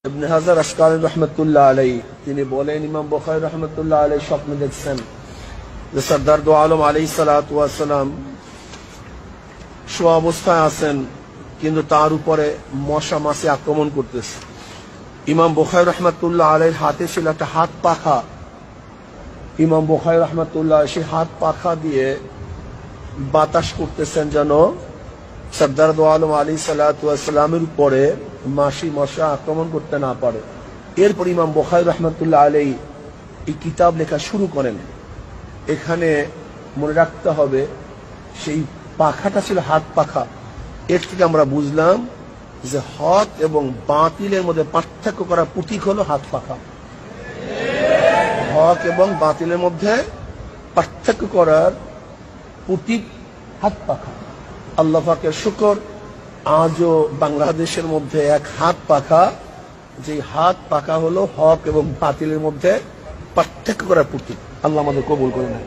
ইবনে হাজার আসকালী রহমতুল্লাহ আলাইহি তিনি বলেন, ইমাম বুখারী রহমতুল্লাহ আলাইহি স্বপ্নে দেখছেন যে সরদার দু আলম আলাইহিস সালাতু ওয়াস সালাম শোয়া অবস্থায় আছেন, কিন্তু তার উপরে মশা মাছি আক্রমণ করতেছে। ইমাম বুখারী রহমতুল্লাহ আলাইহির হাতে ছিল একটা হাত পাখা। ইমাম বুখারী রহমতুল্লাহ সেই হাত পাখা দিয়ে বাতাস করতেছেন যেন সরদার দু আলম আলাইহিস সালাতু ওয়াস সালামের উপরে মাছি মশা আক্রমণ করতে না পারে। এরপর ইমাম বুখারী রহমতুল্লাহ আলাইহি এই কিতাব লেখা শুরু করেন। এখানে মনে রাখতে হবে সেই পাখাটা ছিল হাত পাখা। এর থেকে আমরা বুঝলাম যে হক এবং বাতিলের মধ্যে পার্থক্য করার প্রতীক হলো হাত পাখা। হক এবং বাতিলের মধ্যে পার্থক্য করার প্রতীক হাত পাখা। আল্লাহ পাকের শুকর, আজও বাংলাদেশের মধ্যে এক হাত পাখা, যে হাত পাখা হলো হক এবং বাতিলের মধ্যে পার্থক্য করার প্রতীক। আল্লাহ আমাদের কবুল করে না।